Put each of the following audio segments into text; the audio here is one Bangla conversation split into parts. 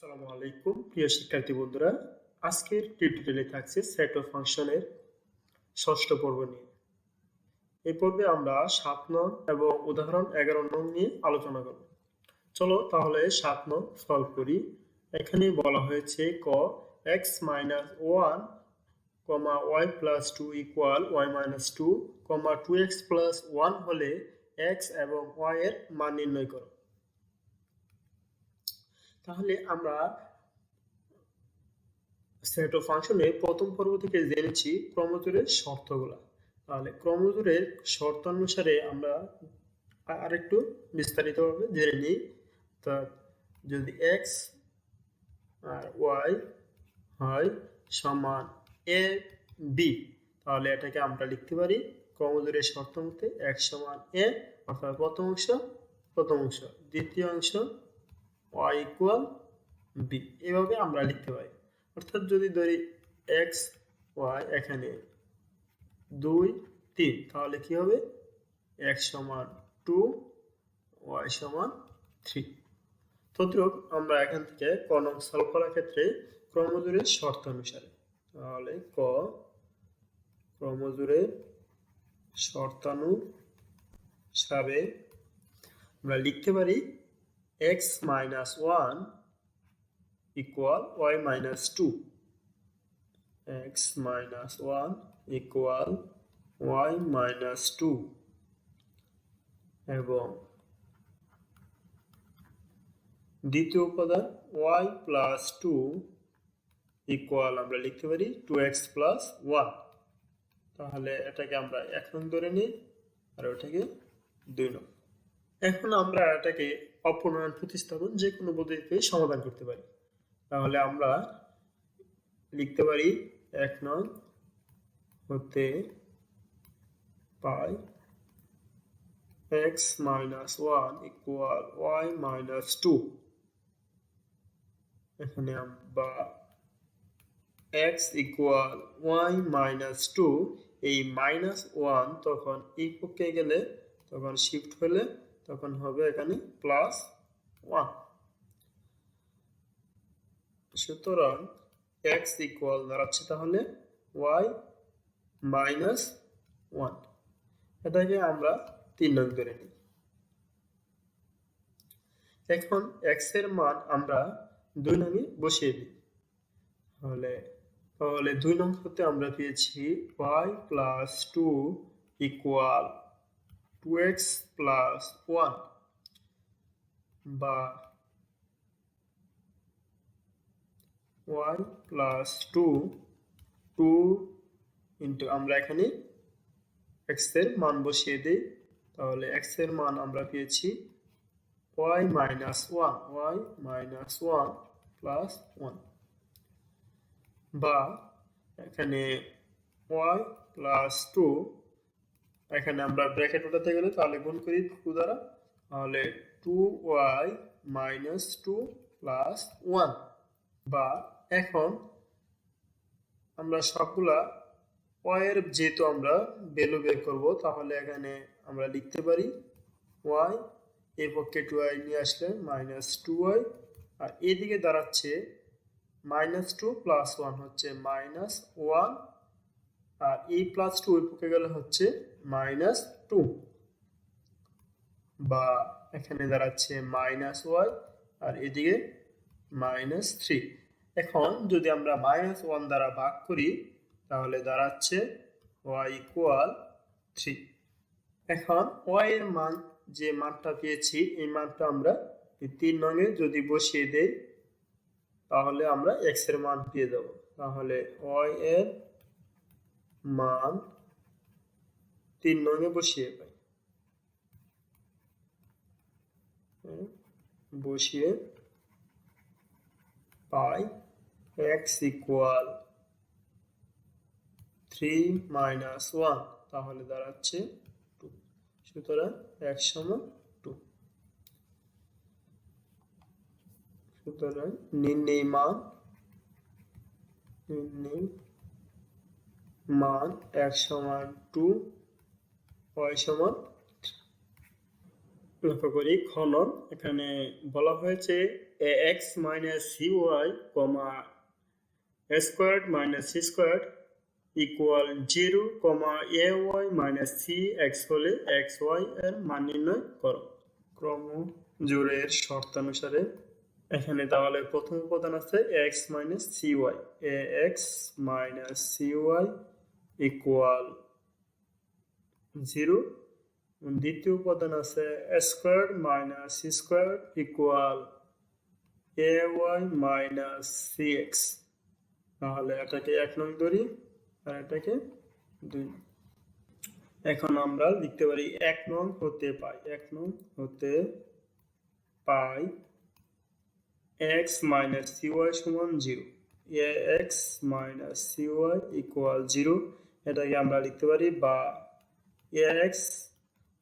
আসসালামু আলাইকুম প্রিয় শিক্ষার্থী বন্ধুরা, আজকের টিউটোরিয়ালে থাকছে সেট অফ ফাংশনের ষষ্ঠ পর্ব নিয়ে। এই পর্বে আমরা 7 নং এবং উদাহরণ 11 নং নিয়ে আলোচনা করব। চলো তাহলে 7 নং সলভ করি। এখানে বলা হয়েছে ক x - 1, y + 2 = y - 2, 2x + 1 হলে x এবং y এর মান নির্ণয় করো। তাহলে আমরা সেট অফ ফাংশনে প্রথম পর্ব থেকে জেনেছি ক্রমজোড়ের শর্তগুলো। তাহলে ক্রমজোড়ের শর্ত অনুসারে আমরা আরেকটু বিস্তারিতভাবে জেনে নিই। তা যদি x আর y হয় সমান a b, তাহলে এটাকে আমরা লিখতে পারি ক্রমজোড়ের শর্ত মতে x সমান a, অর্থাৎ প্রথম অংশ, দ্বিতীয় অংশ y = b, এভাবে আমরা লিখতে পারি। অর্থাৎ যদি ধরি x y এখানে 2 3, তাহলে কি হবে x সমান 2, y সমান 3। তদ্রূপ আমরা এখান থেকে ক নং সলভ করার ক্ষেত্রে ক্রমজোড়ের শর্ত অনুসারে, তাহলে ক ক্রমজোড়ের শর্তানুসারে আমরা লিখতে পারি x - 1 = y - 2, x - 1 = y - 2, এবং দ্বিতীয় উপাদান y + 2 = আমরা লিখতে পারি 2x + 1। তাহলে এটাকে আমরা 1 নং ধরে নিই আর ওটাকে 2 নং। এখন আমরা এটাকে অপূর্ণাঙ্ক প্রতিস্থাপন যে কোনো পদ্ধতিতে সমাধান করতে পারি। তাহলে আমরা লিখতে পারি 1 নং হতে পাই x - 1 = y - 2, এখানে আমরা x = y - 2, এই -1 তখন এই পক্ষে গেলে তখন শিফট হলে তখন হবে এখানে +1। সুতরাং x দাঁড়াচ্ছে তাহলে y - 1, এটাকে আমরা 3 নং ধরে নিই। এখন x এর মান আমরা 2 নংয়ে বসিয়ে দিই। তাহলে 2 নং হতে আমরা পেয়েছি y + 2 = 2x + 1, বা y + 2 আমরা এখানে x এর মান বসিয়ে দিই। তাহলে x এর মান আমরা পেয়েছি y - 1 + 1, বা এখানে y + 2, এখানে আমরা ব্র্যাকেট উঠাতে গেলে তাহলে গুণ করি 2 দ্বারা, তাহলে 2y - 2 + 1, বা এখন আমরা সবগুলা y এর যেহেতু আমরা ভ্যালু বের করব, তাহলে এখানে আমরা লিখতে পারি y এই পক্ষে 2y নিয়ে আসলে -2y, আর এদিকে দাঁড়াচ্ছে -2 + 1 হচ্ছে -1, আর এই +2 ওই পক্ষে গেলে হচ্ছে -2, বা এখানে দাঁড়াচ্ছে -y আর এদিকে -3। এখন যদি আমরা -1 দ্বারা ভাগ করি তাহলে দাঁড়াচ্ছে y = 3। এখন y এর মান যে মানটা পেয়েছি এই মানটা আমরা 3 নংয়ে যদি বসিয়ে দেই তাহলে আমরা x এর মান পেয়ে যাব। তাহলে y এর মান 3 নংয়ে বসিয়ে পাই x = 3 - 1, তাহলে দাঁড়াচ্ছে 2। সুতরাং x সমান 2। সুতরাং নির্ণেয় মান x সমান 2, y সমান 3। লক্ষ্য করি খ নং, এখানে বলা হয়েছে ax minus cy, a squared minus c squared equal 0, ay minus cx হলে xy এর মান নির্ণয় করো। ক্রমজোড়ের শর্তানুসারে এখানে তাহলে প্রথম উপাদান আছে x minus cy, ax minus cy equal 0, দ্বিতীয় উপাদান আছে a squared minus c squared equal ay minus cx, তাহলে এটাকে 1 নং ধরি আর এটাকে 2 নং। এখন আমরা লিখতে পারি 1 নং হতে পাই x minus cy সমান 0, ax minus cy equal 0, এটাকে আমরা লিখতে পারি বা ax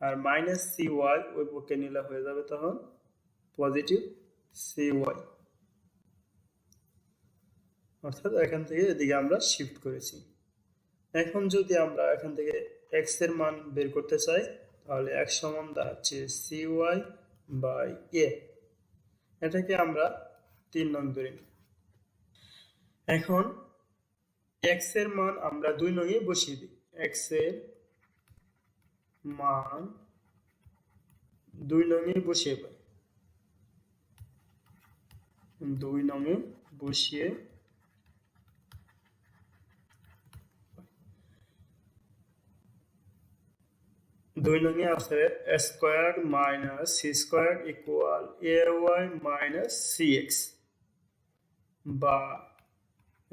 আর মাইনাস cy ওই পক্ষে নিলে হয়ে যাবে তখন পজিটিভ cy, অর্থাৎ এখান থেকে এদিকে আমরা শিফট করেছি। এখন যদি আমরা এখান থেকে x এর মান বের করতে চাই তাহলে x সমান দাঁড়াচ্ছে cy বাই a, এটাকে আমরা 3 নং ধরি। এখন x এর মান আমরা 2 নং এ বসিয়ে দিই, x এর মান 2 নং এ বসিয়ে পাই, 2 নং এ বসিয়ে 2 নং এ আছে a squared minus c squared equal ay minus cx বা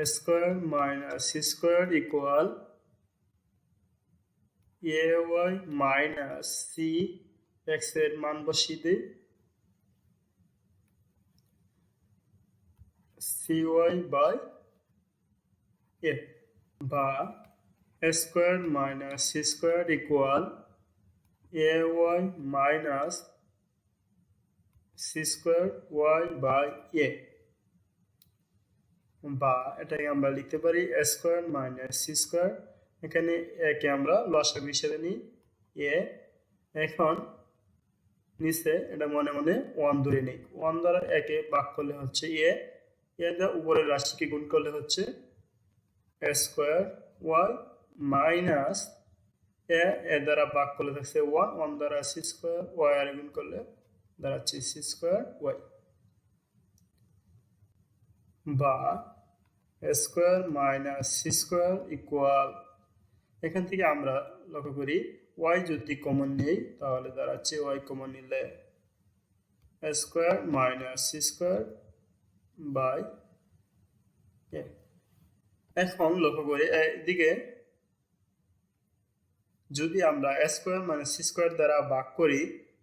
a squared minus c squared equal ay minus c, x এর মান বসিয়ে দিই cy by a বা a squared minus c squared equal ay minus c squared y by a, বা এটাকে আমরা লিখতে পারি a squared minus c squared, এখানে a কে আমরা লসাগু হিসেবে নিই a, এখন নিচে এটা মনে মনে 1 ধরে নেই, 1 দ্বারা একে ভাগ করলে হচ্ছে a, দ্বারা উপরের রাশিকে গুণ করলে হচ্ছে a squared y minus a দ্বারা ভাগ করলে থাকছে 1 দ্বারা c squared y আর গুণ করলে দাঁড়াচ্ছে c squared y বা a squared minus c squared equal, এখান থেকে আমরা লক্ষ্য করি y যদি কমন নেই তাহলে দাঁড়াচ্ছে y কমন নিলে a squared minus c squared by a। এখন লক্ষ্য করি এদিকে যদি আমরা a squared minus c squared দ্বারা ভাগ করি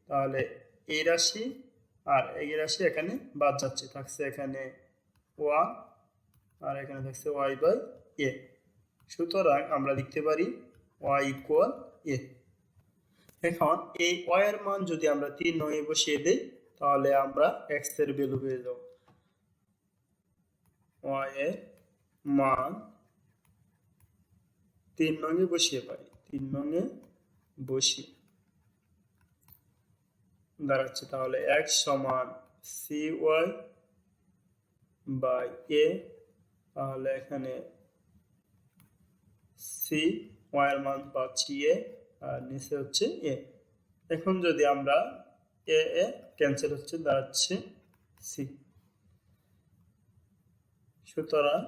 তাহলে এই রাশি আর এই রাশি এখানে বাদ যাচ্ছে, থাকছে এখানে 1 আর এখানে থাকছে y by a, সুতরাং আমরা লিখতে পারি y equal a। এখন এই y এর মান যদি আমরা 3 নং এ বসিয়ে দেই তাহলে আমরা x এর ভ্যালু পেয়ে যাব, y এর মান 3 নং এ বসিয়ে পাই, 3 নং এ বসিয়ে দাঁড়াচ্ছে তাহলে x সমান cy বাই a, তাহলে এখানে c y এর মান পাচ্ছি a আর নিচে হচ্ছে a। এখন যদি আমরা a ক্যান্সেল হচ্ছে দাঁড়াচ্ছে c, সুতরাং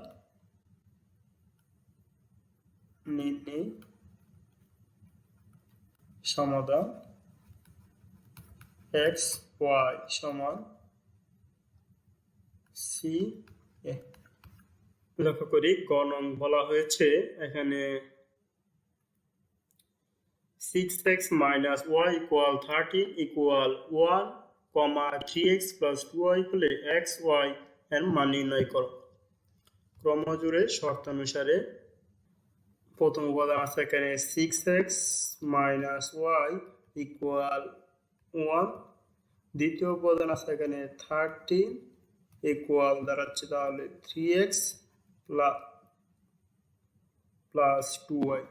নির্ণয় সমাধান x y সমান c a। লক্ষ্য করি গ নং বলা হয়েছে এখানে 6x minus y equal 13 equal 1, 3x plus 2y হলে x y এর মান নির্ণয় করো। ক্রমজোড়ের শর্তানুসারে প্রথম উপাদান আছে এখানে 6x minus y equal 1, দ্বিতীয় উপাদান আছে এখানে 13 equal দাঁড়াচ্ছে তাহলে 3x plus 2y,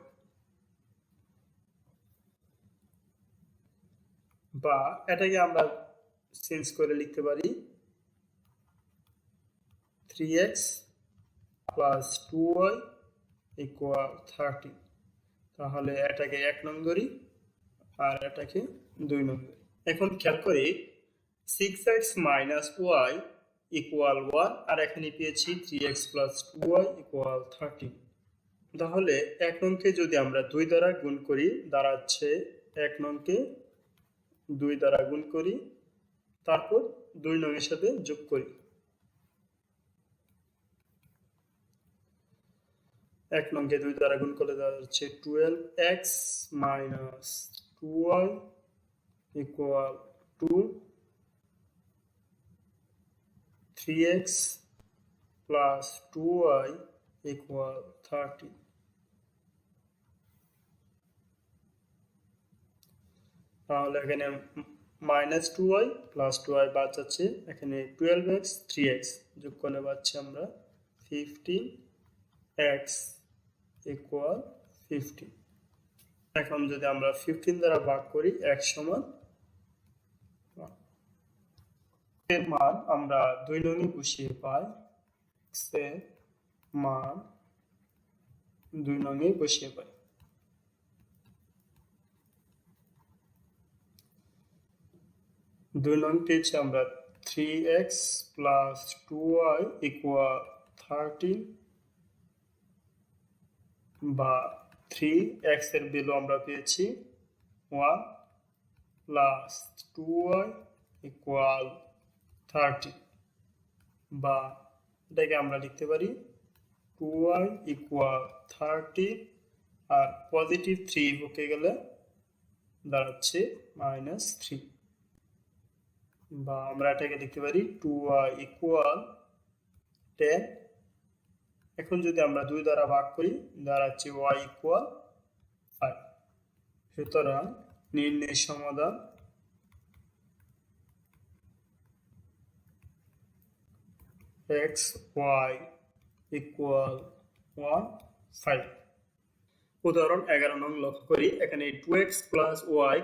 বা এটাকে আমরা চেঞ্জ করে লিখতে পারি 3x প্লাস 2y ইকুয়াল 30। তাহলে এটাকে 1 নং ধরি আর এটাকে 2 নং ধরি। এখন খেয়াল করি 6x মাইনাস y ইকুয়াল 1 আর এখানে পেয়েছি 3x প্লাস 2y ইকুয়াল 30। তাহলে 1 নংকে যদি আমরা 2 দ্বারা গুণ করি দাঁড়াচ্ছে 1 নংকে 2 দ্বারা গুণ করি, তারপর 2 নংয়ের সাথে যোগ করি। 1 নংকে 2 দ্বারা গুণ করলে দাঁড়াচ্ছে 12x minus 2y equal 2, 3x plus 2y equal 30। তাহলে এখানে মাইনাস 2y প্লাস 2y বাদ যাচ্ছে, এখানে 12x 3x যোগ করলে পাচ্ছি আমরা 15x ইকুয়াল 15। এখন যদি আমরা 15 দ্বারা ভাগ করি x সমান এর মান আমরা 2 নংয়ে বসিয়ে পাই, x এর মান 2 নংয়ে বসিয়ে পাই। 2 নং পেয়েছি আমরা 3x প্লাস 2y ইকুয়াল 13 বা 3x এর ভ্যালু আমরা পেয়েছি 1 প্লাস 2y ইকুয়াল 30 বা এটাকে আমরা লিখতে পারি 2y ইকুয়াল 30 আর পজিটিভ 3 ঢুকে গেলে দাঁড়াচ্ছে -3 বা আমরা এটাকে লিখতে পারি 2y ইকুয়াল 10। এখন যদি আমরা 2 দ্বারা ভাগ করি দাঁড়াচ্ছে y ইকুয়াল 5। সুতরাং নির্ণয় সমাধান x y ইকুয়াল 1 5। উদাহরণ 11 নং লক্ষ্য করি, এখানে 2x plus y,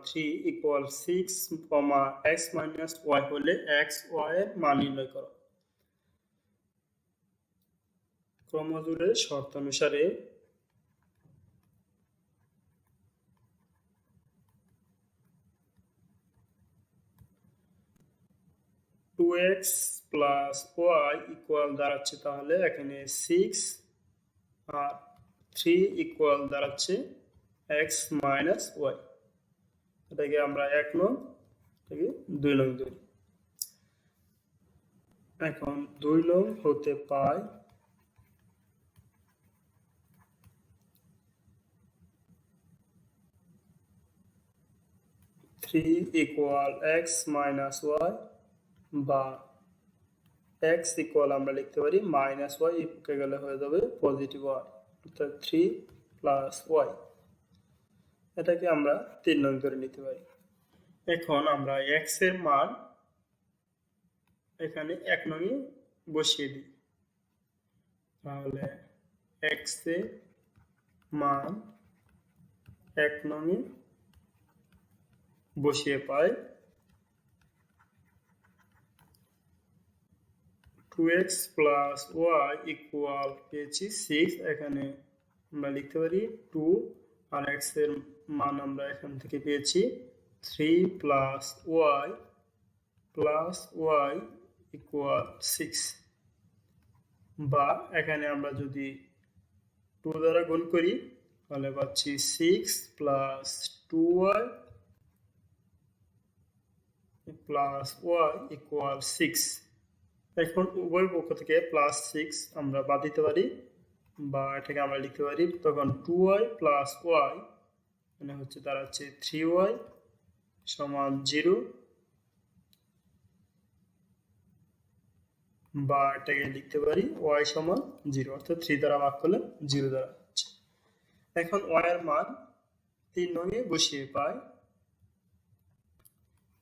3 equal 6, x minus y হলে x y এর মান নির্ণয় করো। ক্রমজোড়ের শর্ত অনুসারে two x plus y equal দাঁড়াচ্ছে তাহলে এখানে 6 আর 3 ইকুয়াল দাঁড়াচ্ছে এক্স মাইনাস ওয়াই। এটাকে আমরা 1 নং, এটাকে 2 নং ধরি। এখন 2 নং হতে পাই 3 ইকুয়াল এক্স মাইনাস ওয়াই বা এক্স ইকুয়াল আমরা লিখতে পারি মাইনাস ওয়াই, একে গেলে হয়ে যাবে পজিটিভ ওয়াই, অর্থাৎ 3 প্লাস ওয়াই। এটাকে আমরা 3 নং ধরে নিতে পারি। এখন আমরা এক্স এর মান এখানে 1 নংয়ে বসিয়ে দিই, তাহলে এক্স এর মান 1 নংয়ে বসিয়ে পাই 2x প্লাস ওয়াই ইকুয়াল পেয়েছি 6, এখানে আমরা লিখতে পারি 2 আর x এর মান আমরা এখান থেকে পেয়েছি 3 প্লাস ওয়াই ইকুয়াল 6 বা এখানে আমরা যদি 2 দ্বারা গুণ করি তাহলে পাচ্ছি 6 plus 2y plus y equal 6। এখন উভয় পক্ষ থেকে প্লাস 6 আমরা বাদ দিতে পারি বা এটাকে আমরা লিখতে পারি তখন 2y প্লাস ওয়াই মানে হচ্ছে দাঁড়াচ্ছে 3y সমান 0 বা এটাকে লিখতে পারি y সমান 0, অর্থাৎ 3 দ্বারা ভাগ করলে 0 দ্বারা হচ্ছে। এখন y এর মান 3 নংয়ে বসিয়ে পাই,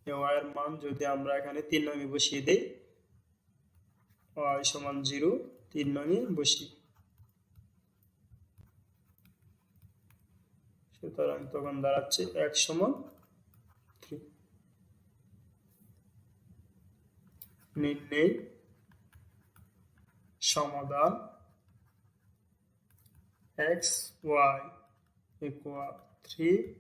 y এর মান যদি আমরা এখানে 3 নংয়ে বসিয়ে দেই y সমান 0 3 নংয়ে বসি, সুতরাং তখন দাঁড়াচ্ছে x সমান 3। নির্ণয় সমাধান x y equal 3